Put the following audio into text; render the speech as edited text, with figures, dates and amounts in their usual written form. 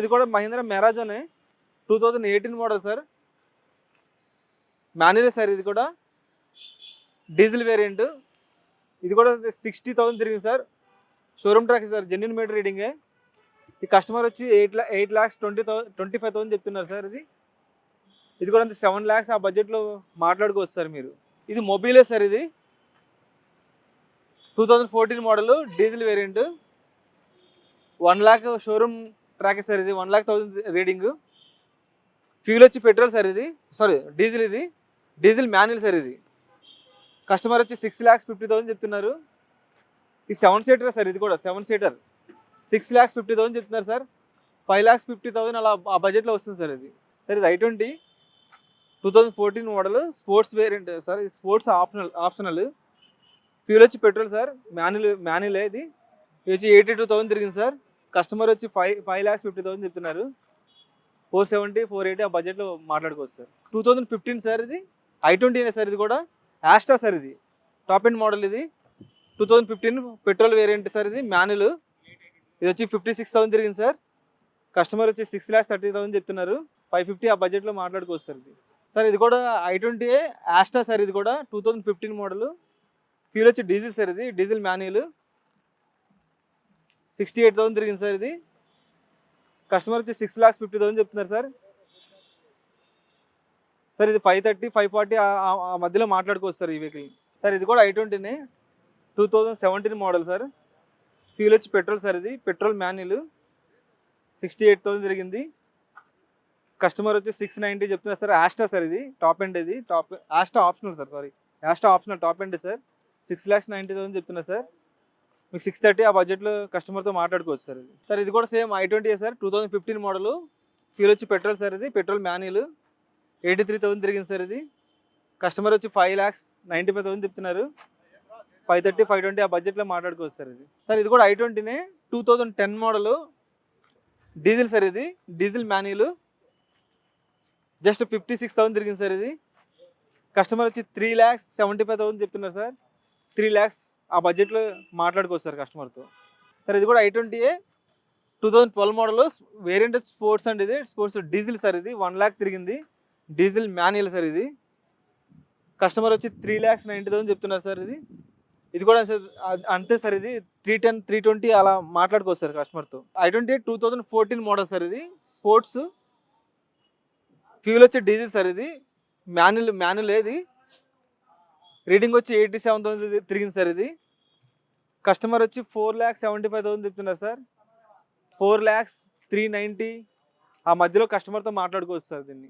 ఇది కూడా మహీంద్రా మెరాజోనే 2018 మోడల్ సార్. Manual sir. ఇది కూడా డీజిల్ వేరియంట్. ఇది కూడా 60,000 తిరిగింది sir. Showroom track sir, genuine meter రీడింగే. ఈ కస్టమర్ వచ్చి 8,25,000 చెప్తున్నారు సార్. ఇది కూడా 7 lakhs ఆ బడ్జెట్లో మాట్లాడుకోవచ్చు సార్ మీరు. ఇది మొబైలే సార్. ఇది 2014 model diesel variant. 1 lakh showroom track sir. ఇది 1,00,000 రీడింగ్. ఫ్యూల్ వచ్చి పెట్రోల్ సార్. ఇది డీజిల్. ఇది డీజిల్ మాన్యువల్ సార్. ఇది కస్టమర్ వచ్చి 6,50,000 చెప్తున్నారు. ఈ 7 సీటర్ సార్. ఇది కూడా 7 సీటర్ 6,50,000 చెప్తున్నారు సార్. 5,50,000 అలా ఆ బడ్జెట్లో వస్తుంది సార్. ఇది సార్. ఇది i20 2014 model sports variant sir. ఇది స్పోర్ట్స్ ఆప్షనల్. ఫ్యూల్ వచ్చి పెట్రోల్ సార్. మాన్యువలే. ఇది వచ్చి 82,000 తిరిగింది సార్. కస్టమర్ వచ్చి 5,50,000 చెప్తున్నారు. 470, 480 ఆ బడ్జెట్లో మాట్లాడుకోవచ్చు సార్. 2015 సార్. ఇది i20 సార్. ఇది కూడా యాస్టా సార్. ఇది టాప్ ఎండ్ మోడల్. ఇది 2015 పెట్రోల్ వేరియంట్ సార్. ఇది మాన్యువల్. ఇది వచ్చి 56,000 తిరిగింది సార్. కస్టమర్ వచ్చి 6,30,000 చెప్తున్నారు. 550 ఆ బడ్జెట్లో మాట్లాడుకోవచ్చు సార్. ఇది సార్. ఇది కూడా i20 యాస్టా సార్. ఇది కూడా 2015 మోడల్. ఫ్యూల్ వచ్చి డీజిల్ సార్. ఇది డీజిల్ మాన్యువల్. 68,000 తిరిగింది సార్. ఇది కస్టమర్ వచ్చి 6,50,000 చెప్తున్నారు సార్. సార్ ఇది 530, 540 ఆ మధ్యలో మాట్లాడుకోవచ్చు సార్ ఈ వెహికల్ సార్. ఇది కూడా i20 2017 మోడల్ సార్. ఫ్యూల్ వచ్చి పెట్రోల్ సార్. ఇది పెట్రోల్ మాన్యువల్. 68,000 తిరిగింది. కస్టమర్ వచ్చి 690 చెప్తున్నారు సార్. Asta sir. ఇది టాప్ ఎండ్. ఇది Asta optional sir. Asta optional top end sir. 6,90,000 చెప్తున్నారు సార్. మీకు 630 ఆ బడ్జెట్లో కస్టమర్తో మాట్లాడుకోవచ్చు సార్. ఇది సార్. ఇది కూడా same i20 sir. 2015 model. Fuel వచ్చి పెట్రోల్ సార్. ఇది పెట్రోల్ మాన్యువల్. 83,000 తిరిగింది సార్. ఇది కస్టమర్ వచ్చి 5,95,000 చెప్తున్నారు. 530, 520 ఆ బడ్జెట్లో మాట్లాడుకోవచ్చు సార్. ఇది సార్. ఇది కూడా i20 2010 మోడల్ డీజిల్ సార్. ఇది డీజిల్ మాన్యువల్. జస్ట్ 56,000 తిరిగింది సార్. ఇది కస్టమర్ వచ్చి 3,75,000 చెప్తున్నారు సార్. 3 lakhs ఆ బడ్జెట్లో మాట్లాడుకోవచ్చు సార్ కస్టమర్తో సార్. ఇది కూడా i20 2012 మోడల్ వేరియంట్ స్పోర్ట్స్ అండి. ఇది స్పోర్ట్స్ డీజిల్ సార్. ఇది 1 lakh తిరిగింది. Diesel manual sir. ఇది కస్టమర్ వచ్చి 3,90,000 చెప్తున్నారు సార్. ఇది కూడా అంతే సార్. ఇది 310, 320 అలా మాట్లాడుకోవచ్చు సార్ కస్టమర్తో. i20 2014 model sir. ఇది స్పోర్ట్స్. ఫ్యూల్ వచ్చి డీజిల్ సార్. ఇది మాన్యువల్. ఇది రీడింగ్ వచ్చి 87,000 తిరిగింది సార్. ఇది కస్టమర్ వచ్చి 4,75,000 చెప్తున్నారు సార్. 4,390 ఆ మధ్యలో కస్టమర్తో మాట్లాడుకోవచ్చు సార్ దీన్ని.